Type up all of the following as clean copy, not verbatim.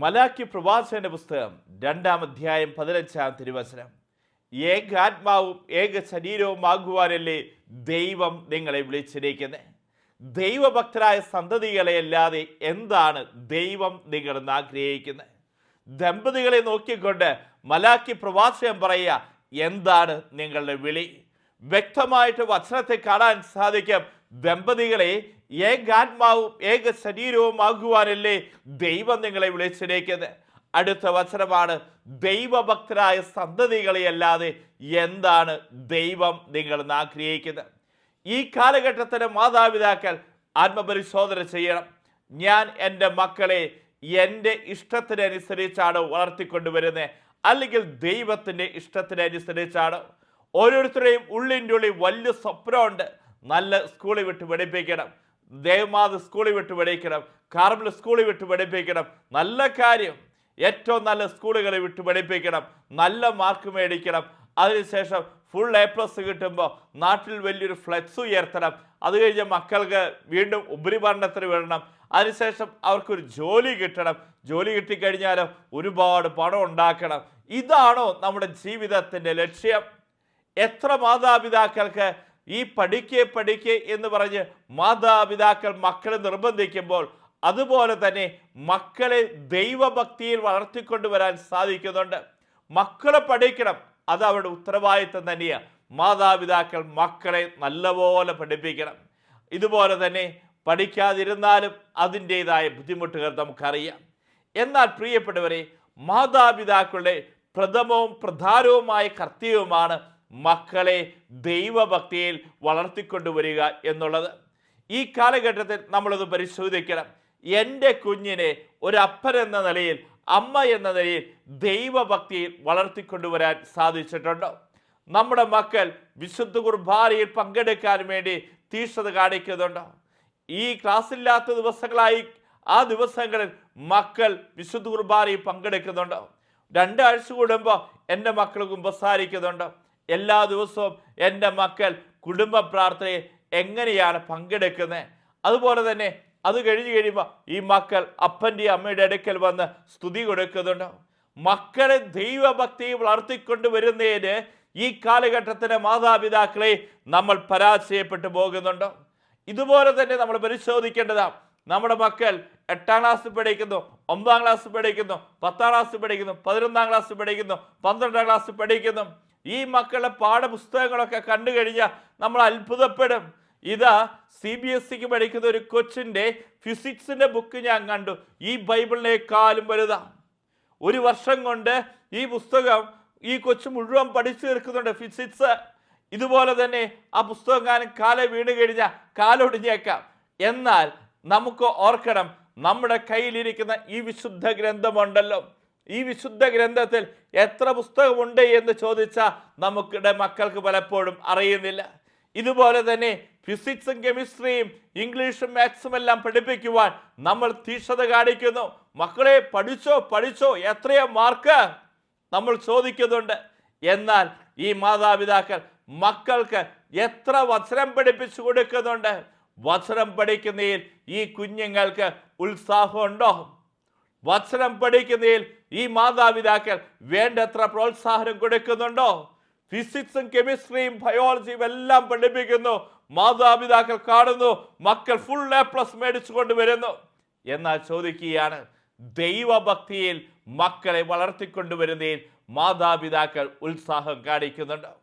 മലാക്കി പ്രവാചകന്റെ പുസ്തകം 2-ാം അധ്യായം 15-ാം തിരുവചനം. ഏകാത്മാവും ഏക ശരീരവും ആകുവാനല്ലേ ദൈവം നിങ്ങളെ വിളിച്ചിരിക്കുന്നത്. ദൈവഭക്തരായ സന്തതികളെ അല്ലാതെ എന്താണ് ദൈവം നിങ്ങളെന്ന് ആഗ്രഹിക്കുന്നത്? ദമ്പതികളെ നോക്കിക്കൊണ്ട് മലാക്കി പ്രവാചകൻ പറയുക, എന്താണ് നിങ്ങളുടെ വിളി? വ്യക്തമായിട്ട് വചനത്തെ കാണാൻ സാധിക്കും. ദമ്പതികളെ ഏകാത്മാവും ഏക ശരീരവും ആകുവാനല്ലേ ദൈവം നിങ്ങളെ വിളിച്ചിരിക്കുന്നത്. അടുത്ത വചനമാണ്, ദൈവഭക്തരായ സന്തതികളെ അല്ലാതെ എന്താണ് ദൈവം നിങ്ങളെന്ന് ആഗ്രഹിക്കുന്നത്. ഈ കാലഘട്ടത്തിലെ മാതാപിതാക്കൾ ആത്മപരിശോധന ചെയ്യണം. ഞാൻ എൻ്റെ മക്കളെ എൻ്റെ ഇഷ്ടത്തിനനുസരിച്ചാണ് വളർത്തിക്കൊണ്ടുവരുന്നത്, അല്ലെങ്കിൽ ദൈവത്തിൻ്റെ ഇഷ്ടത്തിനനുസരിച്ചാണ്? ഓരോരുത്തരുടെയും ഉള്ളിൻ്റെ ഉള്ളിൽ വലിയ സ്വപ്നമുണ്ട്. നല്ല സ്കൂളിൽ വിട്ട് പഠിപ്പിക്കണം, ദേവമാത സ്കൂളിൽ വിട്ട് പഠിക്കണം, കാർമൽ സ്കൂളിൽ വിട്ട് പഠിപ്പിക്കണം. നല്ല കാര്യം, ഏറ്റവും നല്ല സ്കൂളുകളിൽ വിട്ട് പഠിപ്പിക്കണം, നല്ല മാർക്ക് മേടിക്കണം. അതിനുശേഷം ഫുൾ A+ കിട്ടുമ്പോൾ നാട്ടിൽ വലിയൊരു ഫ്ലെക്സ് ഉയർത്തണം. അത് കഴിഞ്ഞ് മക്കൾക്ക് വീണ്ടും ഉപരിപഠനത്തിന് വിടണം. അതിനുശേഷം അവർക്കൊരു ജോലി കിട്ടണം. ജോലി കിട്ടിക്കഴിഞ്ഞാൽ ഒരുപാട് പണം ഉണ്ടാക്കണം. ഇതാണോ നമ്മുടെ ജീവിതത്തിൻ്റെ ലക്ഷ്യം? എത്ര മാതാപിതാക്കൾക്ക് ഈ പഠിക്കേ എന്ന് പറഞ്ഞ് മാതാപിതാക്കൾ മക്കളെ നിർബന്ധിക്കുമ്പോൾ അതുപോലെ തന്നെ മക്കളെ ദൈവഭക്തിയിൽ വളർത്തിക്കൊണ്ടുവരാൻ സാധിക്കുന്നുണ്ട്. മക്കളെ പഠിക്കണം, അത് അവരുടെ ഉത്തരവാദിത്വം തന്നെയാണ്. മാതാപിതാക്കൾ മക്കളെ നല്ലപോലെ പഠിപ്പിക്കണം. ഇതുപോലെ തന്നെ പഠിക്കാതിരുന്നാലും അതിൻ്റെതായ ബുദ്ധിമുട്ടുകൾ നമുക്കറിയാം. എന്നാൽ പ്രിയപ്പെട്ടവരെ, മാതാപിതാക്കളുടെ പ്രഥമവും പ്രധാനവുമായ കർത്തവ്യവുമാണ് മക്കളെ ദൈവഭക്തിയിൽ വളർത്തിക്കൊണ്ടുവരിക എന്നുള്ളത്. ഈ കാലഘട്ടത്തിൽ നമ്മളത് പരിശോധിക്കണം. എൻ്റെ കുഞ്ഞിനെ ഒരപ്പൻ എന്ന നിലയിൽ, അമ്മ എന്ന നിലയിൽ ദൈവഭക്തിയിൽ വളർത്തിക്കൊണ്ടുവരാൻ സാധിച്ചിട്ടുണ്ടോ? നമ്മുടെ മക്കൾ വിശുദ്ധ കുർബാനയിൽ പങ്കെടുക്കാൻ വേണ്ടി തീഷ്ണത കാണിക്കുന്നുണ്ടോ? ഈ ക്ലാസ്സില്ലാത്ത ദിവസങ്ങളായി ആ ദിവസങ്ങളിൽ മക്കൾ വിശുദ്ധ കുർബാനയിൽ പങ്കെടുക്കുന്നുണ്ടോ? 2 ആഴ്ച കൂടുമ്പോൾ എൻ്റെ മക്കൾ കുമ്പസാരിക്കുന്നുണ്ടോ? എല്ലാ ദിവസവും എൻ്റെ മക്കൾ കുടുംബ പ്രാർത്ഥനയിൽ എങ്ങനെയാണ് പങ്കെടുക്കുന്നത്? അതുപോലെ തന്നെ അത് കഴിഞ്ഞ് കഴിയുമ്പോൾ ഈ മക്കൾ അപ്പൻ്റെയും അമ്മയുടെ അടുക്കൽ വന്ന് സ്തുതി കൊടുക്കുന്നുണ്ടോ? മക്കളെ ദൈവഭക്തിയിൽ വളർത്തിക്കൊണ്ടുവരുന്നതിന് ഈ കാലഘട്ടത്തിലെ മാതാപിതാക്കളെ നമ്മൾ പരാജയപ്പെട്ടു പോകുന്നുണ്ടോ? ഇതുപോലെ തന്നെ നമ്മൾ പരിശോധിക്കേണ്ടതാണ്. നമ്മുടെ മക്കൾ 8-ാം ക്ലാസ് പഠിക്കുന്നു, 9-ാം ക്ലാസ് പഠിക്കുന്നു, 10-ാം ക്ലാസ് പഠിക്കുന്നു, 11-ാം ക്ലാസ് പഠിക്കുന്നു, 12-ാം ക്ലാസ് പഠിക്കുന്നു. ഈ മക്കളുടെ പാഠപുസ്തകങ്ങളൊക്കെ കണ്ടു കഴിഞ്ഞാൽ നമ്മൾ അത്ഭുതപ്പെടും. ഇതാ CBSEക്ക് പഠിക്കുന്ന ഒരു കൊച്ചിൻ്റെ ഫിസിക്സിൻ്റെ ബുക്ക് ഞാൻ കണ്ടു. ഈ ബൈബിളിനേക്കാളും വലുതാണ്. 1 വർഷം കൊണ്ട് ഈ പുസ്തകം ഈ കൊച്ചു മുഴുവൻ പഠിച്ചു തീർക്കുന്നുണ്ട്, ഫിസിക്സ്. ഇതുപോലെ തന്നെ ആ പുസ്തകം കാലെ വീണ് കഴിഞ്ഞാൽ കാലൊടിഞ്ഞേക്കാം. എന്നാൽ നമുക്ക് ഓർക്കണം, നമ്മുടെ കയ്യിലിരിക്കുന്ന ഈ വിശുദ്ധ ഗ്രന്ഥമുണ്ടല്ലോ, ഈ വിശുദ്ധ ഗ്രന്ഥത്തിൽ എത്ര പുസ്തകമുണ്ട് എന്ന് ചോദിച്ചാൽ നമ്മുടെ മക്കൾക്ക് പലപ്പോഴും അറിയുന്നില്ല. ഇതുപോലെ തന്നെ ഫിസിക്സും കെമിസ്ട്രിയും ഇംഗ്ലീഷും മാത്സും എല്ലാം പഠിപ്പിക്കുവാൻ നമ്മൾ തീഷ്ണത കാണിക്കുന്നു. മക്കളെ പഠിച്ചോ എത്രയോ മാർക്ക് നമ്മൾ ചോദിക്കുന്നുണ്ട്. എന്നാൽ ഈ മാതാപിതാക്കൾ മക്കൾക്ക് എത്ര വചനം പഠിപ്പിച്ചു കൊടുക്കുന്നുണ്ട്? വചനം പഠിക്കുന്നതിൽ ഈ കുഞ്ഞുങ്ങൾക്ക് ഉത്സാഹമുണ്ടോ? വചനം പഠിക്കുന്നതിൽ ഈ മാതാപിതാക്കൾ വേണ്ടത്ര പ്രോത്സാഹനം കൊടുക്കുന്നുണ്ടോ? ഫിസിക്സും കെമിസ്ട്രിയും ബയോളജിയും എല്ലാം പഠിപ്പിക്കുന്നു. മാതാപിതാക്കൾ കാണുന്നു, മക്കൾ ഫുൾ A+ മേടിച്ചു കൊണ്ടുവരുന്നു. എന്നാൽ ചോദിക്കുകയാണ്, ദൈവഭക്തിയിൽ മക്കളെ വളർത്തിക്കൊണ്ടുവരുന്നതിൽ മാതാപിതാക്കൾ ഉത്സാഹം കാണിക്കുന്നുണ്ടോ?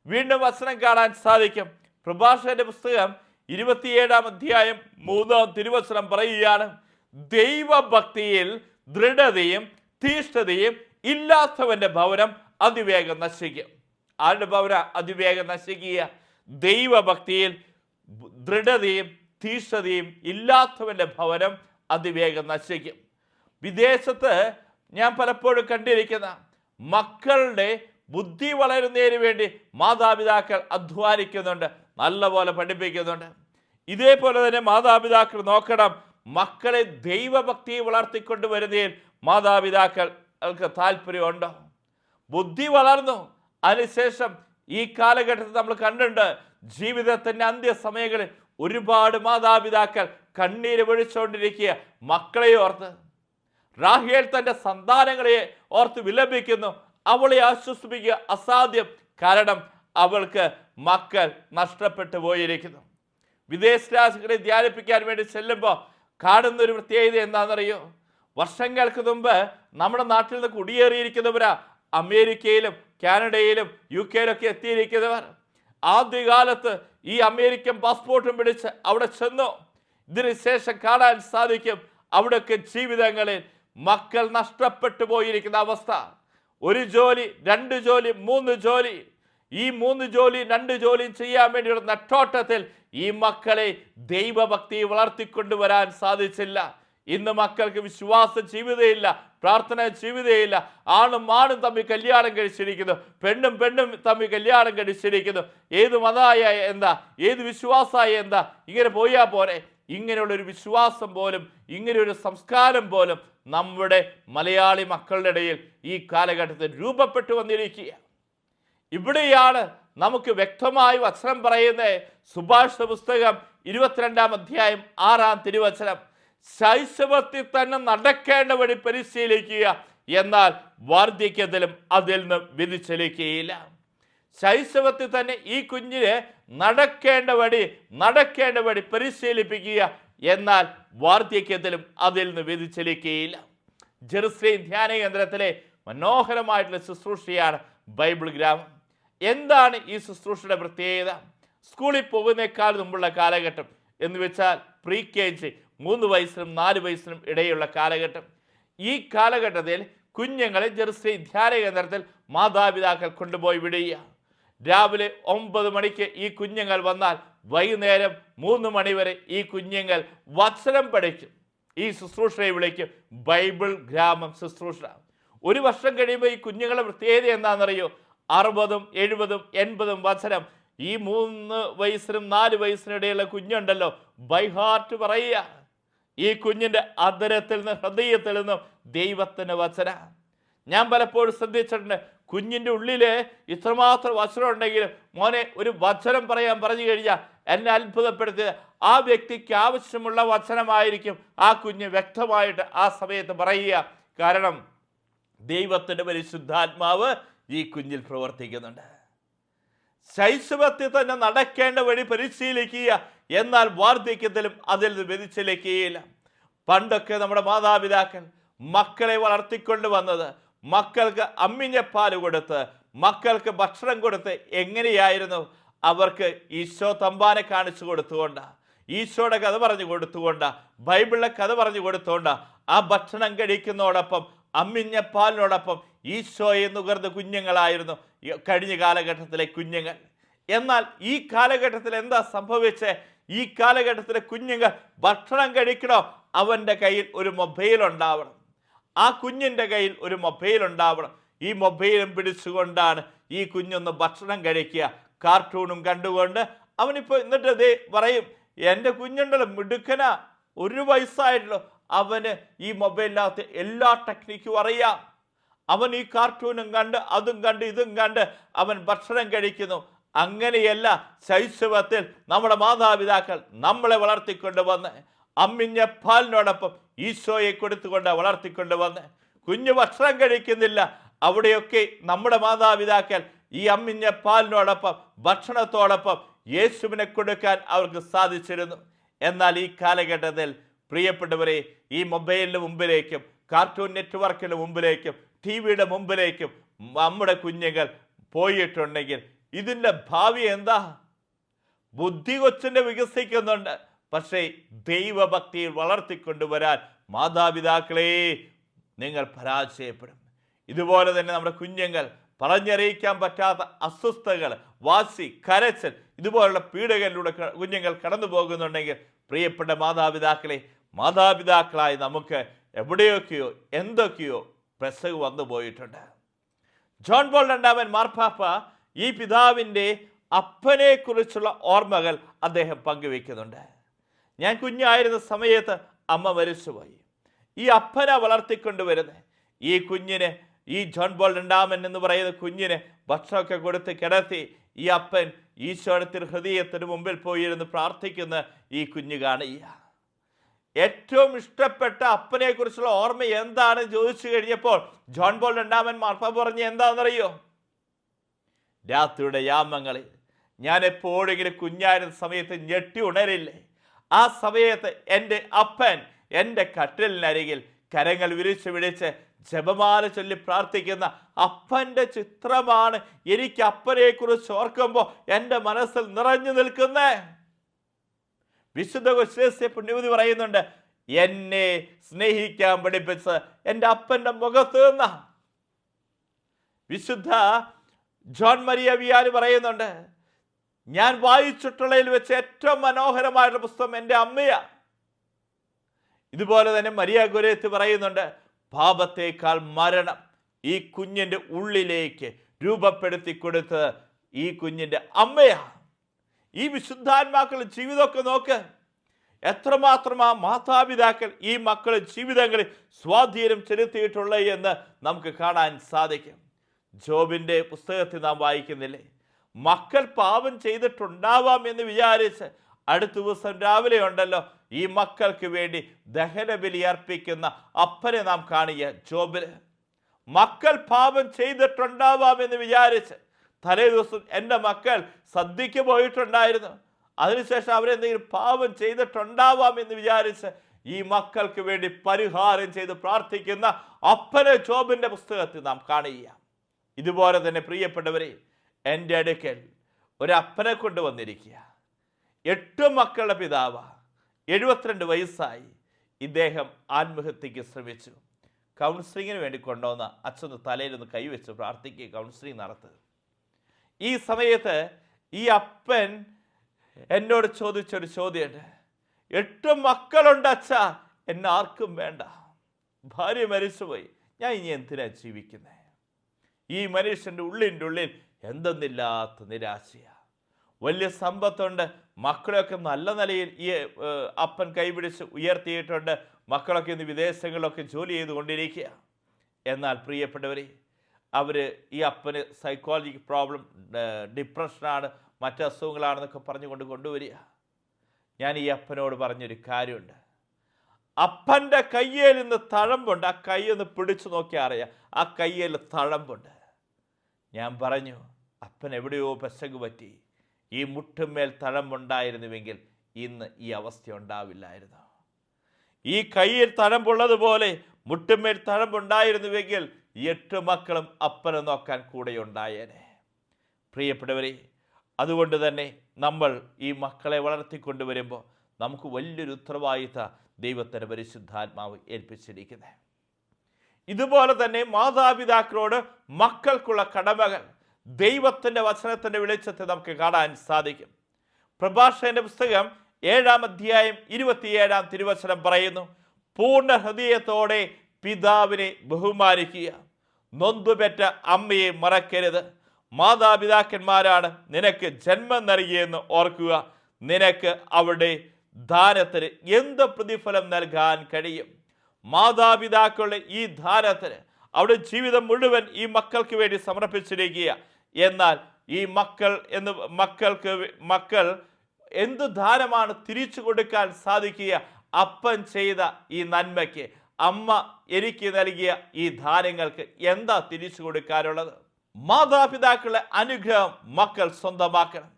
വീണ്ടും വചനം കാണാൻ സാധിക്കും. പ്രഭാഷകന്റെ പുസ്തകം 27-ാം അധ്യായം 3-ാം തിരുവചനം പറയുകയാണ്, ദൈവഭക്തിയിൽ ദൃഢതയും തീഷ്ണതയും ഇല്ലാത്തവന്റെ ഭവനം അതിവേഗം നശിക്കും. ആരുടെ ഭവനം അതിവേഗം നശിക്കുക? ദൈവഭക്തിയിൽ ദൃഢതയും തീഷ്ണതയും ഇല്ലാത്തവന്റെ ഭവനം അതിവേഗം നശിക്കും. വിദേശത്ത് ഞാൻ പലപ്പോഴും കണ്ടിരിക്കുന്ന മക്കളുടെ ബുദ്ധി വളരുന്നതിന് വേണ്ടി മാതാപിതാക്കൾ അധ്വാനിക്കുന്നുണ്ട്, നല്ലപോലെ പഠിപ്പിക്കുന്നുണ്ട്. ഇതേപോലെ തന്നെ മാതാപിതാക്കൾ നോക്കണം, മക്കളെ ദൈവഭക്തിയെ വളർത്തിക്കൊണ്ടുവരുന്നതിൽ മാതാപിതാക്കൾക്ക് താല്പര്യമുണ്ടോ? ബുദ്ധി വളർന്നു, അതിനുശേഷം ഈ കാലഘട്ടത്തിൽ നമ്മൾ കണ്ടിട്ടുണ്ട്, ജീവിതത്തിൻ്റെ അന്ത്യസമയങ്ങളിൽ ഒരുപാട് മാതാപിതാക്കൾ കണ്ണീര് പൊഴിച്ചുകൊണ്ടിരിക്കുക മക്കളെ ഓർത്ത്. റാഹേൽ തൻ്റെ സന്താനങ്ങളെ ഓർത്ത് വിലപിക്കുന്നു. അവളെ ആശ്വസിപ്പിക്കുക അസാധ്യം, കാരണം അവൾക്ക് മക്കൾ നഷ്ടപ്പെട്ടു പോയിരിക്കുന്നു. വിദേശ രാജ്യങ്ങളെ ധ്യാനിപ്പിക്കാൻ വേണ്ടി ചെല്ലുമ്പോൾ കാണുന്ന ഒരു പ്രത്യേകത എന്താണെന്നറിയോ? വർഷങ്ങൾക്ക് മുമ്പ് നമ്മുടെ നാട്ടിൽ നിന്ന് കുടിയേറിയിരിക്കുന്നവരാ അമേരിക്കയിലും കാനഡയിലും UK എത്തിയിരിക്കുന്നവർ. ആദ്യകാലത്ത് ഈ അമേരിക്കൻ പാസ്പോർട്ടും പിടിച്ച് അവിടെ ചെന്നു. ഇതിന് ശേഷം കാണാൻ സാധിക്കും അവിടെയൊക്കെ ജീവിതങ്ങളിൽ മക്കൾ നഷ്ടപ്പെട്ടു പോയിരിക്കുന്ന അവസ്ഥ. ഒരു ജോലി, 2 ജോലി, 3 ജോലി, ഈ 3 ജോലി 2 ജോലിയും ചെയ്യാൻ വേണ്ടിയുള്ള നെട്ടോട്ടത്തിൽ ഈ മക്കളെ ദൈവഭക്തി വളർത്തിക്കൊണ്ടുവരാൻ സാധിച്ചില്ല. ഇന്ന് മക്കൾക്ക് വിശ്വാസ ജീവിതമില്ല, പ്രാർത്ഥന ജീവിതമില്ല. ആണും തമ്മിൽ കല്യാണം കഴിച്ചിരിക്കുന്നു, പെണ്ണും തമ്മിൽ കല്യാണം കഴിച്ചിരിക്കുന്നു. ഏത് മതമായ എന്താ, ഏത് വിശ്വാസമായ എന്താ, ഇങ്ങനെ പോയാൽ പോരെ. ഇങ്ങനെയുള്ളൊരു വിശ്വാസം പോലും, ഇങ്ങനെയൊരു സംസ്കാരം പോലും നമ്മുടെ മലയാളി മക്കളുടെ ഇടയിൽ ഈ കാലഘട്ടത്തിൽ രൂപപ്പെട്ടു വന്നിരിക്കുക. ഇവിടെയാണ് നമുക്ക് വ്യക്തമായി വചനം പറയുന്നത്. സുഭാഷിത പുസ്തകം 22-ാം അധ്യായം 6-ാം തിരുവചനം, ശൈശവത്തിൽ തന്നെ നടക്കേണ്ട വഴി പരിശീലിക്കുക, എന്നാൽ വാർദ്ധക്യത്തിലും അതിൽ നിന്ന് വ്യതിചലിക്കുകയില്ല. ശൈശവത്തിൽ തന്നെ ഈ കുഞ്ഞിനെ നടക്കേണ്ട വഴി പരിശീലിപ്പിക്കുക, എന്നാൽ വാർദ്ധക്യത്തിലും അതിൽ നിന്ന് വ്യതിചലിക്കുകയില്ല. ജെറുസലേം ധ്യാന കേന്ദ്രത്തിലെ മനോഹരമായിട്ടുള്ള ശുശ്രൂഷയാണ് ബൈബിൾ ഗ്രാമം. എന്താണ് ഈ ശുശ്രൂഷയുടെ പ്രത്യേകത? സ്കൂളിൽ പോകുന്നേക്കാൾ മുമ്പുള്ള കാലഘട്ടം എന്ന് വെച്ചാൽ KG 3 വയസ്സിനും 4 വയസ്സിനും ഇടയിലുള്ള കാലഘട്ടം. ഈ കാലഘട്ടത്തിൽ കുഞ്ഞുങ്ങളെ ജെറുസലേം ധ്യാന കേന്ദ്രത്തിൽ മാതാപിതാക്കൾ കൊണ്ടുപോയി വിടുക. രാവിലെ 9 മണിക്ക് ഈ കുഞ്ഞുങ്ങൾ വന്നാൽ വൈകുന്നേരം 3 മണി വരെ ഈ കുഞ്ഞുങ്ങൾ വചനം പഠിക്കും. ഈ ശുശ്രൂഷയെ വിളിക്കും ബൈബിൾ ഗ്രാമം ശുശ്രൂഷ. 1 വർഷം കഴിയുമ്പോൾ ഈ കുഞ്ഞുങ്ങളുടെ പ്രത്യേകത എന്താണെന്നറിയോ? 60, 70, 80 വചനം ഈ 3 വയസ്സിനും 4 വയസ്സിനിടയിലുള്ള കുഞ്ഞുണ്ടല്ലോ, ബൈ ഹാർട്ട് പറയുക. ഈ കുഞ്ഞിൻ്റെ അധരത്തിൽ നിന്ന്, ഹൃദയത്തിൽ നിന്നും ദൈവത്തിൻ്റെ വചന. ഞാൻ പലപ്പോഴും ശ്രദ്ധിച്ചിട്ടുണ്ട്, കുഞ്ഞിൻ്റെ ഉള്ളിൽ ഇത്രമാത്രം വചനം ഉണ്ടെങ്കിലും മോനെ ഒരു വചനം പറയാൻ പറഞ്ഞു കഴിഞ്ഞാൽ എന്നെ അത്ഭുതപ്പെടുത്തിയത് ആ വ്യക്തിക്ക് ആവശ്യമുള്ള വചനമായിരിക്കും ആ കുഞ്ഞ് വ്യക്തമായിട്ട് ആ സമയത്ത് പറയുക. കാരണം ദൈവത്തിൻ്റെ പരിശുദ്ധാത്മാവ് ഈ കുഞ്ഞിൽ പ്രവർത്തിക്കുന്നുണ്ട്. ശൈശവത്തിൽ തന്നെ നടക്കേണ്ട വഴി പരിശീലിക്കുക, എന്നാൽ വാർദ്ധക്യത്തിലും അതിൽ നിന്ന് വ്യതിചലിക്കുകയില്ല. പണ്ടൊക്കെ നമ്മുടെ മാതാപിതാക്കൾ മക്കളെ വളർത്തിക്കൊണ്ട് വന്നത് മക്കൾക്ക് അമ്മിഞ്ഞപ്പാൽ കൊടുത്ത്, മക്കൾക്ക് ഭക്ഷണം കൊടുത്ത് എങ്ങനെയായിരുന്നു? അവർക്ക് ഈശോ തമ്പാനെ കാണിച്ചു കൊടുത്തുകൊണ്ടാണ്, ഈശോയുടെ കഥ പറഞ്ഞു കൊടുത്തുകൊണ്ടാണ്, ബൈബിളിലെ കഥ പറഞ്ഞു കൊടുത്തുകൊണ്ടാണ്. ആ ഭക്ഷണം കഴിക്കുന്നതോടൊപ്പം അമ്മിഞ്ഞപ്പാലിനോടൊപ്പം ഈശോയെ നുകർന്ന കുഞ്ഞുങ്ങളായിരുന്നു കഴിഞ്ഞ കാലഘട്ടത്തിലെ കുഞ്ഞുങ്ങൾ. എന്നാൽ ഈ കാലഘട്ടത്തിൽ എന്താ സംഭവിച്ചത്? ഈ കാലഘട്ടത്തിലെ കുഞ്ഞുങ്ങൾ ഭക്ഷണം കഴിക്കണോ, അവൻ്റെ കയ്യിൽ ഒരു മൊബൈൽ ഉണ്ടാവണം, ആ കുഞ്ഞിൻ്റെ കയ്യിൽ ഒരു മൊബൈൽ ഉണ്ടാവണം. ഈ മൊബൈലും പിടിച്ചുകൊണ്ടാണ് ഈ കുഞ്ഞൊന്ന് ഭക്ഷണം കഴിക്കുക, കാർട്ടൂണും കണ്ടുകൊണ്ട്. അവനിപ്പോൾ എന്നിട്ട് അതേ പറയും, എൻ്റെ കുഞ്ഞുണ്ടല്ലോ മിടുക്കന, 1 വയസ്സായിട്ടുള്ളൂ, അവന് ഈ മൊബൈലിനകത്ത് എല്ലാ ടെക്നിക്കും അറിയാം. അവൻ ഈ കാർട്ടൂണും കണ്ട് അതും കണ്ട് ഇതും കണ്ട് അവൻ ഭക്ഷണം കഴിക്കുന്നു. അങ്ങനെയല്ല ശൈശവത്തിൽ നമ്മുടെ മാതാപിതാക്കൾ നമ്മളെ വളർത്തിക്കൊണ്ട് വന്ന് അമ്മിഞ്ഞ പാലിനോടൊപ്പം ഈശോയെ കൊടുത്തുകൊണ്ട് വളർത്തിക്കൊണ്ട് വന്ന്. കുഞ്ഞു ഭക്ഷണം കഴിക്കുന്നില്ല, അവിടെയൊക്കെ നമ്മുടെ മാതാപിതാക്കൾ ഈ അമ്മിഞ്ഞ പാലിനോടൊപ്പം ഭക്ഷണത്തോടൊപ്പം യേശുവിനെ കൊടുക്കാൻ അവർക്ക് സാധിച്ചിരുന്നു. എന്നാൽ ഈ കാലഘട്ടത്തിൽ പ്രിയപ്പെട്ടവരെ, ഈ മൊബൈലിന് മുമ്പിലേക്കും കാർട്ടൂൺ നെറ്റ്വർക്കിന് മുമ്പിലേക്കും TV-യുടെ മുമ്പിലേക്കും നമ്മുടെ കുഞ്ഞുങ്ങൾ പോയിട്ടുണ്ടെങ്കിൽ ഇതിൻ്റെ ഭാവി എന്താ? ബുദ്ധി കൊച്ചിൻ്റെ വികസിക്കുന്നുണ്ട്, പക്ഷേ ദൈവഭക്തിയിൽ വളർത്തിക്കൊണ്ടുവരാൻ മാതാപിതാക്കളെ നിങ്ങൾ പരാജയപ്പെടും. ഇതുപോലെ തന്നെ നമ്മുടെ കുഞ്ഞുങ്ങൾ പറഞ്ഞറിയിക്കാൻ പറ്റാത്ത അസ്വസ്ഥതകൾ, വാശി, കരച്ചൽ, ഇതുപോലുള്ള പീഡകളിലൂടെ കുഞ്ഞുങ്ങൾ കടന്നു പോകുന്നുണ്ടെങ്കിൽ പ്രിയപ്പെട്ട മാതാപിതാക്കളായി നമുക്ക് എവിടെയൊക്കെയോ എന്തൊക്കെയോ പ്രസവ് വന്നു പോയിട്ടുണ്ട്. ജോൺ പോൾ രണ്ടാമൻ മാർപ്പാപ്പ ഈ പിതാവിൻ്റെ അപ്പനെക്കുറിച്ചുള്ള ഓർമ്മകൾ അദ്ദേഹം പങ്കുവെക്കുന്നുണ്ട്. ഞാൻ കുഞ്ഞായിരുന്ന സമയത്ത് അമ്മ മരിച്ചുപോയി. ഈ അപ്പനെ വളർത്തിക്കൊണ്ടുവരുന്നത് ഈ കുഞ്ഞിന്, ഈ ജോൺ പോൾ രണ്ടാമൻ എന്ന് പറയുന്ന കുഞ്ഞിന് ഭക്ഷണമൊക്കെ കൊടുത്ത് കിടത്തി ഈ അപ്പൻ ഈശോയുടെ ഹൃദയത്തിന് മുമ്പിൽ പോയിരുന്ന് പ്രാർത്ഥിക്കുന്ന ഈ കുഞ്ഞ് കാണുക. ഏറ്റവും ഇഷ്ടപ്പെട്ട അപ്പനെ കുറിച്ചുള്ള ഓർമ്മ എന്താണ് ചോദിച്ചു കഴിഞ്ഞപ്പോൾ ജോൺ പോൾ രണ്ടാമൻ മാർപ്പാപ്പ പറഞ്ഞ എന്താണെന്നറിയോ? രാത്രിയുടെ യാമങ്ങളിൽ ഞാൻ എപ്പോഴെങ്കിലും കുഞ്ഞായിരുന്ന സമയത്ത് ഞെട്ടി ഉണരില്ലേ, ആ സമയത്ത് എൻ്റെ അപ്പൻ എൻ്റെ കട്ടിലിനരികിൽ കരങ്ങൾ വിരിച്ച് വിളിച്ച് ജപമാല ചൊല്ലി പ്രാർത്ഥിക്കുന്ന അപ്പൻ്റെ ചിത്രമാണ് എനിക്ക് അപ്പനെ കുറിച്ച് ഓർക്കുമ്പോൾ എൻ്റെ മനസ്സിൽ നിറഞ്ഞു നിൽക്കുന്നേ. വിശുദ്ധ കൊസ്തേസ്യ പുണ്യവതി പറയുന്നുണ്ട്, എന്നെ സ്നേഹിക്കാൻ പഠിപ്പിച്ച് എൻ്റെ അപ്പൻ്റെ മുഖത്ത് നിന്ന. വിശുദ്ധ ജോൺ മരിയ വിയാനി പറയുന്നുണ്ട്, ഞാൻ വായിച്ചിട്ടുള്ളതിൽ വെച്ച് ഏറ്റവും മനോഹരമായിട്ടുള്ള പുസ്തകം എൻ്റെ അമ്മയാണ്. ഇതുപോലെ തന്നെ മരിയ ഗൊരേത്തി പറയുന്നുണ്ട്, പാപത്തേക്കാൾ മരണം ഈ കുഞ്ഞിൻ്റെ ഉള്ളിലേക്ക് രൂപപ്പെടുത്തി കൊടുത്ത് ഈ കുഞ്ഞിൻ്റെ അമ്മയാണ്. ഈ വിശുദ്ധാത്മാക്കൾ ജീവിതമൊക്കെ നോക്ക്, എത്രമാത്രം ആ മാതാപിതാക്കൾ ഈ മക്കളുടെ ജീവിതങ്ങളിൽ സ്വാധീനം ചെലുത്തിയിട്ടുള്ളത് എന്ന് നമുക്ക് കാണാൻ സാധിക്കും. ജോബിൻ്റെ പുസ്തകത്തിൽ നാം വായിക്കുന്നില്ലേ, മക്കൾ പാപം ചെയ്തിട്ടുണ്ടാവാം എന്ന് വിചാരിച്ച് അടുത്ത ദിവസം രാവിലെ ഉണ്ടല്ലോ ഈ മക്കൾക്ക് വേണ്ടി ദഹനബലി അർപ്പിക്കുന്ന അപ്പനെ നാം കാണുക. ജോബിൽ മക്കൾ പാപം ചെയ്തിട്ടുണ്ടാവാം എന്ന് വിചാരിച്ച് തലേ ദിവസം എൻ്റെ മക്കൾ സദ്യക്ക് പോയിട്ടുണ്ടായിരുന്നു, അതിനുശേഷം അവരെന്തെങ്കിലും പാപം ചെയ്തിട്ടുണ്ടാവാം എന്ന് വിചാരിച്ച് ഈ മക്കൾക്ക് വേണ്ടി പരിഹാരം ചെയ്ത് പ്രാർത്ഥിക്കുന്ന അപ്പനെ ജോബിൻ്റെ പുസ്തകത്തിൽ നാം കാണുക. ഇതുപോലെ തന്നെ പ്രിയപ്പെട്ടവരെ, എൻ്റെ അടുക്കൽ ഒരപ്പനെ കൊണ്ടുവന്നിരിക്കുക. 8 മക്കളുടെ പിതാവ്, 72 വയസ്സായി. ഇദ്ദേഹം ആത്മഹത്യക്ക് ശ്രമിച്ചു. കൗൺസിലിങ്ങിന് വേണ്ടി കൊണ്ടുവന്ന അച്ഛന് തലയിലൊന്ന് കൈവച്ച് പ്രാർത്ഥിക്കുക, കൗൺസിലിംഗ് നടത്തുക. ഈ സമയത്ത് ഈ അപ്പൻ എന്നോട് ചോദിച്ചൊരു ചോദ്യമുണ്ട്, 8 മക്കളുണ്ട് അച്ഛാ, എന്നെ ആർക്കും വേണ്ട, ഭാര്യ മരിച്ചുപോയി, ഞാൻ ഇനി എന്തിനാ ജീവിക്കുന്നത്? ഈ മനുഷ്യൻ്റെ ഉള്ളിൽ എന്തെന്നില്ലാത്ത നിരാശയാണ്. വലിയ സമ്പത്തുണ്ട്, മക്കളെയൊക്കെ നല്ല നിലയിൽ ഈ അപ്പൻ കൈപിടിച്ച് ഉയർത്തിയിട്ടുണ്ട്, മക്കളൊക്കെ ഇന്ന് വിദേശങ്ങളിലൊക്കെ ജോലി ചെയ്തുകൊണ്ടിരിക്കുക. എന്നാൽ പ്രിയപ്പെട്ടവരെ, അവർ ഈ അപ്പന് സൈക്കോളജിക്കൽ പ്രോബ്ലം, ഡിപ്രഷനാണ്, മറ്റ് അസുഖങ്ങളാണെന്നൊക്കെ പറഞ്ഞുകൊണ്ട് കൊണ്ടുവരിക. ഞാൻ ഈ അപ്പനോട് പറഞ്ഞൊരു കാര്യമുണ്ട്, അപ്പൻ്റെ കയ്യിൽ നിന്ന് തഴമ്പുണ്ട്, ആ കൈ ഒന്ന് പിടിച്ചു നോക്കിയാൽ അറിയാം ആ കയ്യിൽ തഴമ്പുണ്ട്. ഞാൻ പറഞ്ഞു, അപ്പൻ എവിടെയോ പെശക് പറ്റി, ഈ മുട്ടുമേൽ തഴമ്പുണ്ടായിരുന്നുവെങ്കിൽ ഇന്ന് ഈ അവസ്ഥ ഉണ്ടാവില്ലായിരുന്നു. ഈ കയ്യിൽ തഴമ്പുള്ളതുപോലെ മുട്ടുമേൽ തഴമ്പുണ്ടായിരുന്നുവെങ്കിൽ 8 മക്കളും അപ്പനെ നോക്കാൻ കൂടെ ഉണ്ടായേനെ. പ്രിയപ്പെട്ടവരെ, അതുകൊണ്ട് തന്നെ നമ്മൾ ഈ മക്കളെ വളർത്തിക്കൊണ്ടുവരുമ്പോൾ നമുക്ക് വലിയൊരു ഉത്തരവാദിത്തം ദൈവത്തിൻ്റെ പരിശുദ്ധാത്മാവ് ഏൽപ്പിച്ചിരിക്കുന്നത്. ഇതുപോലെ തന്നെ മാതാപിതാക്കളോട് മക്കൾക്കുള്ള കടമകൾ ദൈവത്തിൻ്റെ വചനത്തിൻ്റെ വെളിച്ചത്തിൽ നമുക്ക് കാണാൻ സാധിക്കും. പ്രഭാഷകന്റെ പുസ്തകം 7-ാം അധ്യായം 27-ാം തിരുവചനം പറയുന്നു, പൂർണ്ണ ഹൃദയത്തോടെ പിതാവിനെ ബഹുമാനിക്കുക, നൊന്തുപെറ്റ അമ്മയെ മറക്കരുത്. മാതാപിതാക്കന്മാരാണ് നിനക്ക് ജന്മം നൽകിയെന്ന് ഓർക്കുക. നിനക്ക് അവരുടെ ദാനത്തിന് എന്ത് പ്രതിഫലം നൽകാൻ കഴിയും? മാതാപിതാക്കളുടെ ഈ ദാനത്തിന് അവരുടെ ജീവിതം മുഴുവൻ ഈ മക്കൾക്ക് വേണ്ടി സമർപ്പിച്ചിരിക്കുക. എന്നാൽ ഈ മക്കൾ എന്ത് ദാനമാണ് തിരിച്ചു കൊടുക്കാൻ സാധിക്കുക? അപ്പൻ ചെയ്ത ഈ നന്മയ്ക്ക്, അമ്മ എനിക്ക് നൽകിയ ഈ ദാനങ്ങൾക്ക് എന്താ തിരിച്ചു കൊടുക്കാനുള്ളത്? മാതാപിതാക്കളുടെ അനുഗ്രഹം മക്കൾ സ്വന്തമാക്കണം.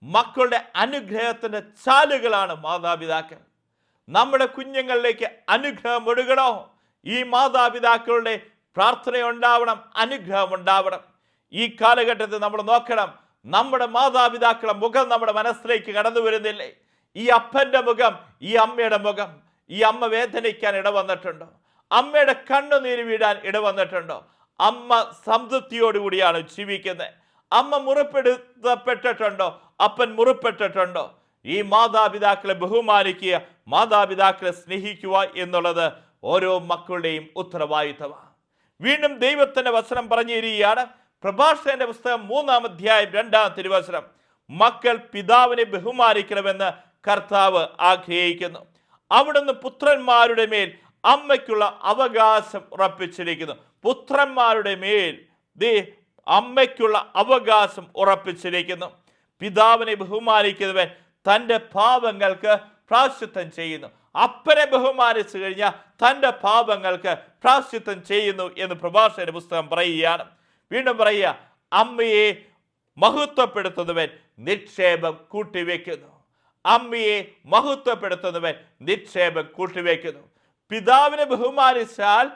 മക്കളുടെ അനുഗ്രഹത്തിൻ്റെ ചാലുകളാണ് മാതാപിതാക്കൾ. നമ്മുടെ കുഞ്ഞുങ്ങളിലേക്ക് അനുഗ്രഹം ഒഴുകണോ? ഈ മാതാപിതാക്കളുടെ പ്രാർത്ഥന ഉണ്ടാവണം, അനുഗ്രഹം ഉണ്ടാവണം. ഈ കാലഘട്ടത്തിൽ നമ്മൾ നോക്കണം, നമ്മുടെ മാതാപിതാക്കളുടെ മുഖം നമ്മുടെ മനസ്സിലേക്ക് കടന്നു വരുന്നില്ലേ? ഈ അപ്പൻ്റെ മുഖം, ഈ അമ്മയുടെ മുഖം, ഈ അമ്മ വേദനിക്കാൻ ഇടവന്നിട്ടുണ്ടോ? അമ്മയുടെ കണ്ണുനീര് വീഴാൻ ഇടവന്നിട്ടുണ്ടോ? അമ്മ സംതൃപ്തിയോടുകൂടിയാണ് ജീവിക്കുന്നത്. അമ്മ മുറിപ്പെടുത്തപ്പെട്ടിട്ടുണ്ടോ? അപ്പൻ മുറിപ്പെട്ടിട്ടുണ്ടോ? ഈ മാതാപിതാക്കളെ ബഹുമാനിക്കുക, മാതാപിതാക്കളെ സ്നേഹിക്കുക എന്നുള്ളത് ഓരോ മക്കളുടെയും ഉത്തരവാദിത്തമാണ്. വീണ്ടും ദൈവത്തിന്റെ വചനം പറഞ്ഞിരിക്കുകയാണ്. പ്രഭാഷകന്റെ പുസ്തകം 3-ാം അധ്യായം 2-ാം തിരുവചനം, മക്കൾ പിതാവിനെ ബഹുമാനിക്കണമെന്ന് കർത്താവ് ആഗ്രഹിക്കുന്നു. അവിടുന്ന് പുത്രന്മാരുടെ മേൽ അമ്മയ്ക്കുള്ള അവകാശം ഉറപ്പിച്ചിരിക്കുന്നു. പുത്രന്മാരുടെ മേൽ അമ്മയ്ക്കുള്ള അവകാശം ഉറപ്പിച്ചിരിക്കുന്നു. പിതാവിനെ ബഹുമാനിക്കുന്നവൻ തൻ്റെ പാപങ്ങൾക്ക് പ്രായശ്ചിത്തം ചെയ്യുന്നു. അപ്പനെ ബഹുമാനിച്ചു കഴിഞ്ഞാൽ തൻ്റെ പാപങ്ങൾക്ക് പ്രായശ്ചിത്തം ചെയ്യുന്നു എന്ന് പ്രഭാഷകന്റെ പുസ്തകം പറയുകയാണ്. വീണ്ടും പറയുക, അമ്മയെ മഹത്വപ്പെടുത്തുന്നവൻ നിക്ഷേപം കൂട്ടിവെക്കുന്നു. അമ്മയെ മഹത്വപ്പെടുത്തുന്നവൻ നിക്ഷേപം കൂട്ടിവെക്കുന്നു. പിതാവിനെ ബഹുമാനിച്ചാൽ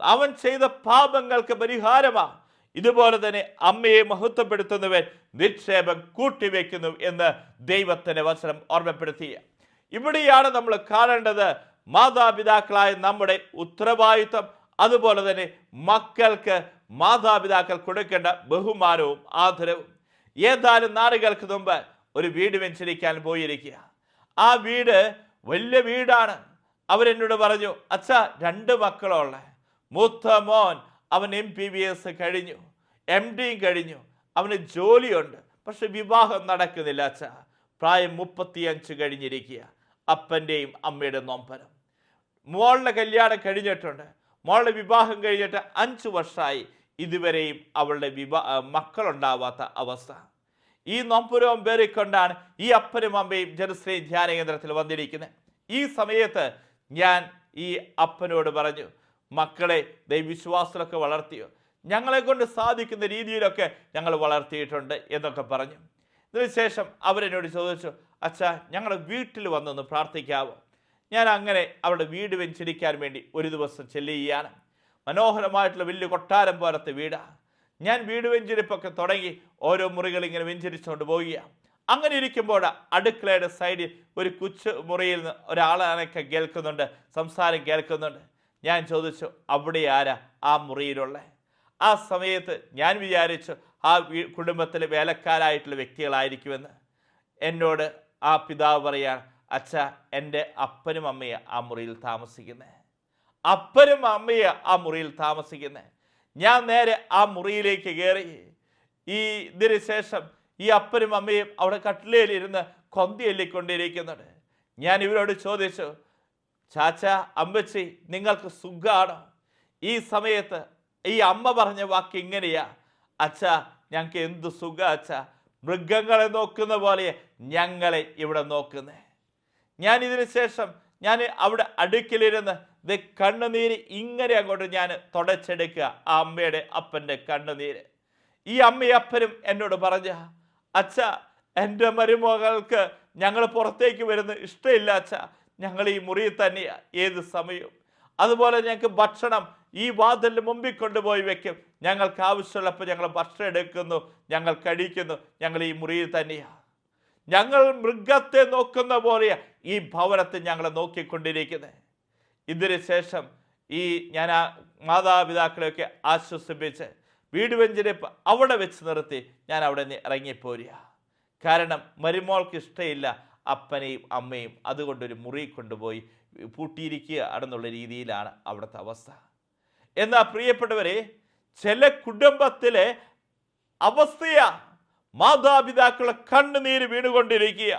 അവൻ ചെയ്ത പാപങ്ങൾക്ക് പരിഹാരമാണ്. ഇതുപോലെ തന്നെ അമ്മയെ മഹത്വപ്പെടുത്തുന്നവൻ നിക്ഷേപം കൂട്ടിവെക്കുന്നു എന്ന് ദൈവത്തിന്റെ വചനം ഓർമ്മപ്പെടുത്തിയ. ഇവിടെയാണ് നമ്മൾ കാണേണ്ടത് മാതാപിതാക്കളായ നമ്മുടെ ഉത്തരവാദിത്വം, അതുപോലെ തന്നെ മക്കൾക്ക് മാതാപിതാക്കൾ കൊടുക്കേണ്ട ബഹുമാനവും ആദരവും. ഏതാനും നാളുകൾക്ക് മുമ്പ് ഒരു വീട് വെഞ്ചരിക്കാൻ പോയിരിക്കുക. ആ വീട് വലിയ വീടാണ്. അവരെന്നോട് പറഞ്ഞു, അച്ഛാ 2 മക്കളുള്ള മൂത്ത മോൻ അവൻ MBBS കഴിഞ്ഞു, MD കഴിഞ്ഞു, അവന് ജോലിയുണ്ട്, പക്ഷെ വിവാഹം നടക്കുന്നില്ല അച്ഛാ. പ്രായം 35 കഴിഞ്ഞിരിക്കുക. അപ്പൻ്റെയും അമ്മയുടെ നൊമ്പരം. മോളുടെ കല്യാണം കഴിഞ്ഞിട്ടുണ്ട്, മോളുടെ വിവാഹം കഴിഞ്ഞിട്ട് 5 വർഷമായി, ഇതുവരെയും അവളുടെ മക്കളുണ്ടാവാത്ത അവസ്ഥ. ഈ നൊമ്പരവും പേറിക്കൊണ്ടാണ് ഈ അപ്പനും അമ്മയും ജെറുസലേം ധ്യാന കേന്ദ്രത്തിൽ വന്നിരിക്കുന്നത്. ഈ സമയത്ത് ഞാൻ ഈ അപ്പനോട് പറഞ്ഞു, മക്കളെ ദൈവവിശ്വാസത്തിലൊക്കെ വളർത്തിയോ? ഞങ്ങളെ കൊണ്ട് സാധിക്കുന്ന രീതിയിലൊക്കെ ഞങ്ങൾ വളർത്തിയിട്ടുണ്ട് എന്നൊക്കെ പറഞ്ഞു. ഇതിനുശേഷം അവരെന്നോട് ചോദിച്ചു, അച്ഛാ ഞങ്ങളുടെ വീട്ടിൽ വന്നൊന്ന് പ്രാർത്ഥിക്കാവോ? ഞാൻ അങ്ങനെ അവരുടെ വീട് വെഞ്ചരിക്കാൻ വേണ്ടി ഒരു ദിവസം ചെല്ലുകയാണ്. മനോഹരമായിട്ടുള്ള വലിയ കൊട്ടാരം പോലത്തെ വീടാണ്. ഞാൻ വീട് വെഞ്ചരിപ്പൊക്കെ തുടങ്ങി ഓരോ മുറികൾ ഇങ്ങനെ വെഞ്ചരിച്ചുകൊണ്ട് പോവുകയാണ്. അങ്ങനെ ഇരിക്കുമ്പോൾ അടുക്കളയുടെ സൈഡിൽ ഒരു കൊച്ചു മുറിയിൽ നിന്ന് ഒരാളൊക്കെ കേൾക്കുന്നുണ്ട്, സംസാരം കേൾക്കുന്നുണ്ട്. ഞാൻ ചോദിച്ചു, അവിടെ ആരാ ആ മുറിയിലുള്ള? ആ സമയത്ത് ഞാൻ വിചാരിച്ചു ആ കുടുംബത്തിലെ വേലക്കാരായിട്ടുള്ള വ്യക്തികളായിരിക്കുമെന്ന്. എന്നോട് ആ പിതാവ് പറയാൻ, അച്ഛാ എൻ്റെ അപ്പനും അമ്മയെ ആ മുറിയിൽ താമസിക്കുന്നത്. അപ്പനും അമ്മയെ ആ മുറിയിൽ താമസിക്കുന്നത്. ഞാൻ നേരെ ആ മുറിയിലേക്ക് കയറി. ഇതിന് ശേഷം ഈ അപ്പനും അമ്മയും അവിടെ കട്ടിലയിലിരുന്ന് കൊന്തി എല്ലിക്കൊണ്ടിരിക്കുന്നുണ്ട്. ഞാൻ ഇവരോട് ചോദിച്ചു, ചാച്ച അമ്മച്ചി നിങ്ങൾക്ക് സുഖമാണോ? ഈ സമയത്ത് ഈ അമ്മ പറഞ്ഞ വാക്ക് ഇങ്ങനെയാ, അച്ഛാ ഞങ്ങൾക്ക് എന്ത് സുഖം അച്ഛാ, മൃഗങ്ങളെ നോക്കുന്ന പോലെ ഞങ്ങളെ ഇവിടെ നോക്കുന്നേ. ഞാൻ ഇതിന് ശേഷം ഞാൻ അവിടെ അടുക്കിലിരുന്ന് കണ്ണുനീര് ഇങ്ങനെ അങ്ങോട്ട് ഞാൻ തുടച്ചെടുക്കുക, ആ അമ്മയുടെ അപ്പൻ്റെ കണ്ണുനീര്. ഈ അമ്മയും അപ്പനും എന്നോട് പറഞ്ഞ, അച്ഛാ എൻ്റെ മരുമകൾക്ക് ഞങ്ങൾ പുറത്തേക്ക് വരുന്ന ഇഷ്ടമില്ല അച്ഛാ, ഞങ്ങൾ ഈ മുറിയിൽ തന്നെയാണ് ഏത് സമയവും. അതുപോലെ ഞങ്ങൾക്ക് ഭക്ഷണം ഈ വാതിലിന് മുമ്പിൽ കൊണ്ടുപോയി വെക്കും, ഞങ്ങൾക്ക് ആവശ്യമുള്ളപ്പോൾ ഞങ്ങൾ ഭക്ഷണം എടുക്കുന്നു, ഞങ്ങൾ കഴിക്കുന്നു, ഞങ്ങൾ ഈ മുറിയിൽ തന്നെയാണ്. ഞങ്ങൾ മൃഗത്തെ നോക്കുന്ന പോലെയാണ് ഈ ഭവനത്തെ ഞങ്ങളെ നോക്കിക്കൊണ്ടിരിക്കുന്നത്. ഇതിന് ശേഷം ഞാൻ ആ മാതാപിതാക്കളെയൊക്കെ ആശ്വസിപ്പിച്ച് വീട് വെഞ്ചരിപ്പ് അവിടെ വെച്ച് നിർത്തി ഞാൻ അവിടെ നിന്ന് ഇറങ്ങിപ്പോരുക. കാരണം മരുമോൾക്ക് ഇഷ്ടമില്ല അപ്പനെയും അമ്മയും, അതുകൊണ്ടൊരു മുറി കൊണ്ടുപോയി പൂട്ടിയിരിക്കുക എന്നുള്ള രീതിയിലാണ് അവിടുത്തെ അവസ്ഥ. എന്നാൽ പ്രിയപ്പെട്ടവരെ, ചില കുടുംബത്തിലെ അവസ്ഥയാ മാതാപിതാക്കളെ കണ്ണുനീര് വീണുകൊണ്ടിരിക്കുക.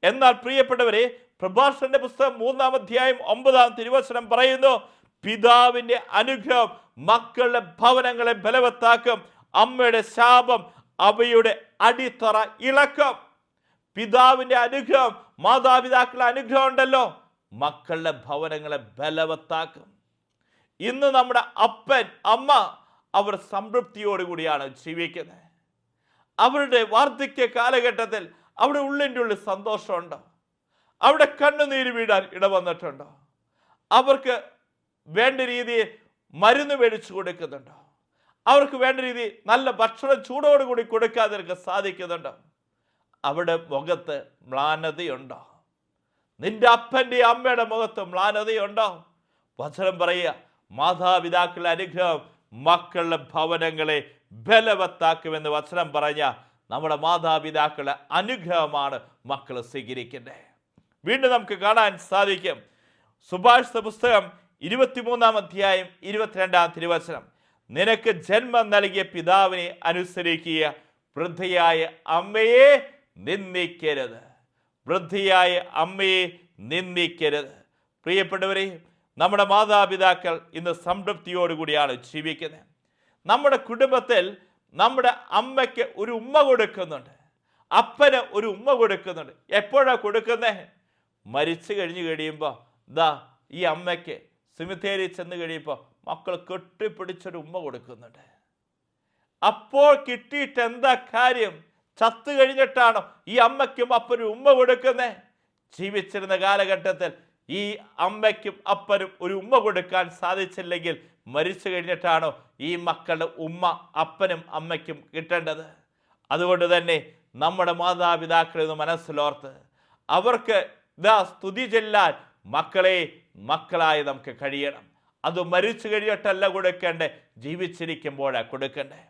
എന്നാൽ പ്രിയപ്പെട്ടവരെ, പ്രഭാഷകന്റെ പുസ്തകം 3-ാം അധ്യായം 9-ാം തിരുവചനം പറയുന്നു, പിതാവിന്റെ അനുഗ്രഹം മക്കളുടെ ഭവനങ്ങളെ ബലവത്താക്കും, അമ്മയുടെ ശാപം അവയുടെ അടിത്തറ ഇളക്കും. പിതാവിന്റെ അനുഗ്രഹം, മാതാപിതാക്കളുടെ അനുഗ്രഹം ഉണ്ടല്ലോ, മക്കളുടെ ഭവനങ്ങളെ ബലവത്താക്കും. ഇന്ന് നമ്മുടെ അപ്പൻ അമ്മ അവർ സംതൃപ്തിയോടുകൂടിയാണ് ജീവിക്കുന്നത്. അവരുടെ വാർദ്ധക്യ കാലഘട്ടത്തിൽ അവിടെ ഉള്ളിൻ്റെ ഉള്ളിൽ സന്തോഷമുണ്ടോ? അവിടെ കണ്ണുനീര് വീഴാൻ ഇടവന്നിട്ടുണ്ടോ? അവർക്ക് വേണ്ട രീതിയിൽ മരുന്ന് മേടിച്ചു കൊടുക്കുന്നുണ്ടോ? അവർക്ക് വേണ്ട രീതിയിൽ നല്ല ഭക്ഷണം ചൂടോടുകൂടി കൊടുക്കാതിരിക്കാൻ സാധിക്കുന്നുണ്ടോ? അവിടെ മുഖത്ത് മ്ലാനതയുണ്ടോ? നിന്റെ അപ്പൻ്റെ അമ്മയുടെ മുഖത്ത് മ്ലാനതയുണ്ടോ? വചനം പറയുക, മാതാപിതാക്കളുടെ അനുഗ്രഹം മക്കളുടെ ഭവനങ്ങളെ ബലവത്താക്കുമെന്ന് വചനം പറഞ്ഞ നമ്മുടെ മാതാപിതാക്കളുടെ അനുഗ്രഹമാണ് മക്കൾ സ്വീകരിക്കേണ്ടത്. വീണ്ടും നമുക്ക് കാണാൻ സാധിക്കും സുഭാഷിത പുസ്തകം 23-ാം അധ്യായം 22-ാം തിരുവചനം, നിനക്ക് ജന്മം നൽകിയ പിതാവിനെ അനുസരിക്കുക, വൃദ്ധയായ അമ്മയെ നിന്ദിക്കരുത്. വൃദ്ധയായ അമ്മയെ നിന്ദിക്കരുത്. പ്രിയപ്പെട്ടവരെ, നമ്മുടെ മാതാപിതാക്കൾ ഇന്ന് സംതൃപ്തിയോടുകൂടിയാണ് ജീവിക്കുന്നത്. നമ്മുടെ കുടുംബത്തിൽ നമ്മുടെ അമ്മയ്ക്ക് ഒരു ഉമ്മ കൊടുക്കുന്നുണ്ട്, അപ്പന് ഒരു ഉമ്മ കൊടുക്കുന്നുണ്ട്. എപ്പോഴാണ് കൊടുക്കുന്നത്? മരിച്ചു കഴിഞ്ഞ് കഴിയുമ്പോൾ ദാ ഈ അമ്മയ്ക്ക് സിമിത്തേരി ചെന്ന് കഴിയുമ്പോൾ മക്കൾ കെട്ടിപ്പിടിച്ചൊരു ഉമ്മ കൊടുക്കുന്നുണ്ട്. അപ്പോൾ കിട്ടിയിട്ട് എന്താ കാര്യം? ചത്തു കഴിഞ്ഞിട്ടാണോ ഈ അമ്മയ്ക്കും അപ്പനും ഉമ്മ കൊടുക്കുന്നേ? ജീവിച്ചിരുന്ന കാലഘട്ടത്തിൽ ഈ അമ്മയ്ക്കും അപ്പനും ഒരു ഉമ്മ കൊടുക്കാൻ സാധിച്ചില്ലെങ്കിൽ മരിച്ചു കഴിഞ്ഞിട്ടാണോ ഈ മക്കളുടെ ഉമ്മ അപ്പനും അമ്മയ്ക്കും കിട്ടേണ്ടത്? അതുകൊണ്ട് തന്നെ നമ്മുടെ മാതാപിതാക്കളെ ഒന്ന് മനസ്സിലോർത്ത് അവർക്ക് സ്തുതി ചെല്ലാൻ മക്കളെ മക്കളായി നമുക്ക് കഴിയണം. അത് മരിച്ചു കഴിഞ്ഞിട്ടല്ല കൊടുക്കേണ്ടേ, ജീവിച്ചിരിക്കുമ്പോഴാണ് കൊടുക്കണ്ടേ.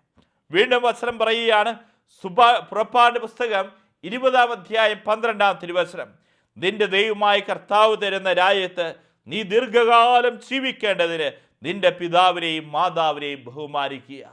വീണ്ടും വചനം പറയുകയാണ്, പുറപ്പാട് പുസ്തകം 20-ാം അധ്യായം 12-ാം തിരുവചനം, നിന്റെ ദൈവമായ കർത്താവ് തരുന്ന രാജ്യത്ത് നീ ദീർഘകാലം ജീവിക്കേണ്ടതിന് നിന്റെ പിതാവിനെയും മാതാവിനെയും ബഹുമാനിക്കുക.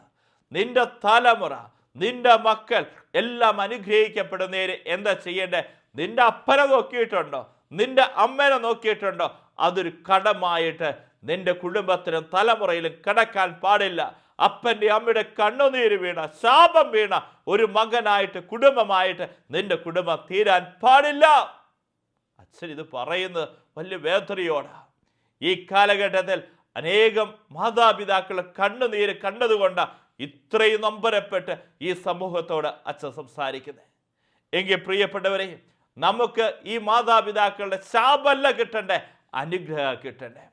നിന്റെ തലമുറ, നിന്റെ മക്കൾ എല്ലാം അനുഗ്രഹിക്കപ്പെടുന്നതിന് എന്താ ചെയ്യേണ്ടേ? നിന്റെ അപ്പനെ നോക്കിയിട്ടുണ്ടോ? നിന്റെ അമ്മനെ നോക്കിയിട്ടുണ്ടോ? അതൊരു കടമായിട്ട് നിന്റെ കുടുംബത്തിലും തലമുറയിലും കിടക്കാൻ പാടില്ല. അപ്പൻ്റെ അമ്മയുടെ കണ്ണുനീര് വീണ, ശാപം വീണ ഒരു മകനായിട്ട് കുടുംബമായിട്ട് നിന്റെ കുടുംബം തീരാൻ പാടില്ല. അച്ഛൻ ഇത് പറയുന്നത് വലിയ വേദനയോടാണ്. ഈ കാലഘട്ടത്തിൽ അനേകം മാതാപിതാക്കൾ കണ്ണുനീര് കണ്ടതുകൊണ്ട് ഇത്രയും നൊമ്പരപ്പെട്ട് ഈ സമൂഹത്തോട് അച്ഛൻ സംസാരിക്കുന്നത്. എങ്കിൽ പ്രിയപ്പെട്ടവരെ, നമുക്ക് ഈ മാതാപിതാക്കളുടെ ശാപമല്ല കിട്ടണ്ടേ, അനുഗ്രഹം കിട്ടണ്ടേ.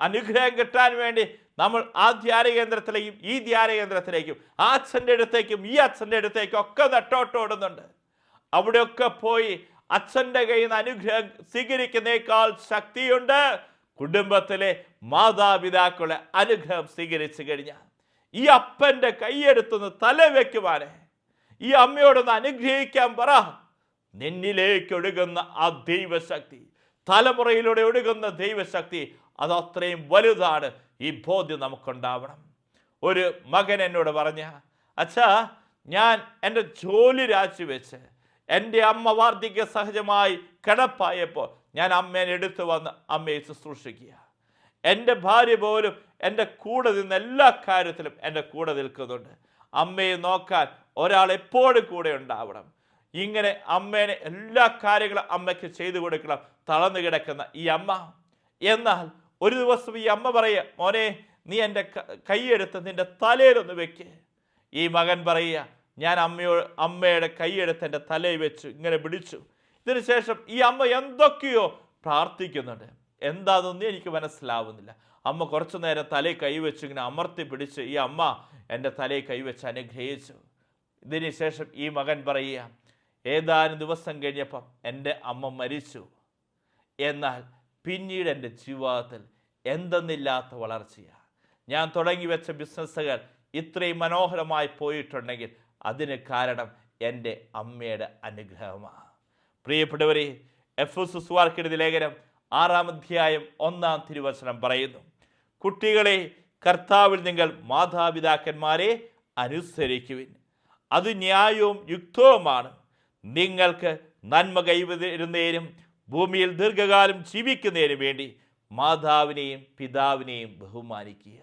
അനുഗ്രഹം കിട്ടാൻ വേണ്ടി നമ്മൾ ആ ധ്യാന കേന്ദ്രത്തിലേക്കും ഈ ധ്യാന കേന്ദ്രത്തിലേക്കും ആ അച്ഛൻ്റെ അടുത്തേക്കും ഈ അച്ഛൻ്റെ അടുത്തേക്കും ഒക്കെ നെട്ടോട്ടോടുന്നുണ്ട്. അവിടെയൊക്കെ പോയി അച്ഛൻ്റെ കയ്യിൽ നിന്ന് അനുഗ്രഹം സ്വീകരിക്കുന്നേക്കാൾ ശക്തിയുണ്ട് കുടുംബത്തിലെ മാതാപിതാക്കളെ അനുഗ്രഹം സ്വീകരിച്ചു കഴിഞ്ഞാൽ. ഈ അപ്പൻ്റെ കൈയെടുത്തുനിന്ന് തല വെക്കുവാനെ ഈ അമ്മയോടൊന്ന് അനുഗ്രഹിക്കാൻ പറ. നിന്നിലേക്ക് ഒഴുകുന്ന ആ ദൈവശക്തി, തലമുറയിലൂടെ ഒഴുകുന്ന ദൈവശക്തി, അത് അത്രയും വലുതാണ്. ഈ ബോധ്യം നമുക്കുണ്ടാവണം. ഒരു മകൻ എന്നോട് പറഞ്ഞ, അച്ഛാ, ഞാൻ എൻ്റെ ജോലി രാജിവെച്ച് എൻ്റെ അമ്മ വാർദ്ധക്യ സഹജമായി കിടപ്പായപ്പോൾ ഞാൻ അമ്മേനെ എടുത്തു വന്ന് അമ്മയെ ശുശ്രൂഷിക്കുക. എൻ്റെ ഭാര്യ പോലും എൻ്റെ കൂടെ നിന്ന് എല്ലാ കാര്യത്തിലും എൻ്റെ കൂടെ നിൽക്കുന്നുണ്ട്. അമ്മയെ നോക്കാൻ ഒരാൾ എപ്പോഴും കൂടെ ഉണ്ടാവണം. ഇങ്ങനെ അമ്മേനെ എല്ലാ കാര്യങ്ങളും അമ്മയ്ക്ക് ചെയ്തു കൊടുക്കണം തളർന്നു കിടക്കുന്ന ഈ അമ്മ. എന്നാൽ ഒരു ദിവസം ഈ അമ്മ പറയുക, മോനെ, നീ എൻ്റെ കൈയെടുത്ത് നിൻ്റെ തലയിലൊന്ന് വെക്ക്. ഈ മകൻ പറയുക, ഞാൻ അമ്മയുടെ കൈയെടുത്ത് എൻ്റെ തലയിൽ വെച്ചു, ഇങ്ങനെ പിടിച്ചു. ഇതിനു ശേഷം ഈ അമ്മ എന്തൊക്കെയോ പ്രാർത്ഥിക്കുന്നുണ്ട്. എന്താണെന്നൊന്നും എനിക്ക് മനസ്സിലാവുന്നില്ല. അമ്മ കുറച്ചു നേരം തലയിൽ കൈവച്ചു ഇങ്ങനെ അമർത്തി പിടിച്ച് ഈ അമ്മ എൻ്റെ തലയിൽ കൈവച്ച് അനുഗ്രഹിച്ചു. ഇതിനു ശേഷം ഈ മകൻ പറയുക, ഏതാനും ദിവസം കഴിഞ്ഞപ്പം എൻ്റെ അമ്മ മരിച്ചു. എന്നാൽ പിന്നീട് എൻ്റെ ജീവിതത്തിൽ എന്തെന്നില്ലാത്ത വളർച്ചയാണ്. ഞാൻ തുടങ്ങി വെച്ച ബിസിനസ്സുകൾ ഇത്രയും മനോഹരമായി പോയിട്ടുണ്ടെങ്കിൽ അതിന് കാരണം എൻ്റെ അമ്മയുടെ അനുഗ്രഹമാണ്. പ്രിയപ്പെട്ടവരെ, എഫെസോസുകാർക്ക് എഴുതിയ ലേഖനം 6-ാം അധ്യായം 1-ാം തിരുവചനം പറയുന്നു, കുട്ടികളെ, കർത്താവിൽ നിങ്ങൾ മാതാപിതാക്കന്മാരെ അനുസരിക്കുവിൻ, അത് ന്യായവും യുക്തവുമാണ്. നിങ്ങൾക്ക് നന്മ കൈവരുന്നതിനും ഭൂമിയിൽ ദീർഘകാലം ജീവിക്കുന്നതിനും വേണ്ടി മാതാവിനെയും പിതാവിനെയും ബഹുമാനിക്കുക.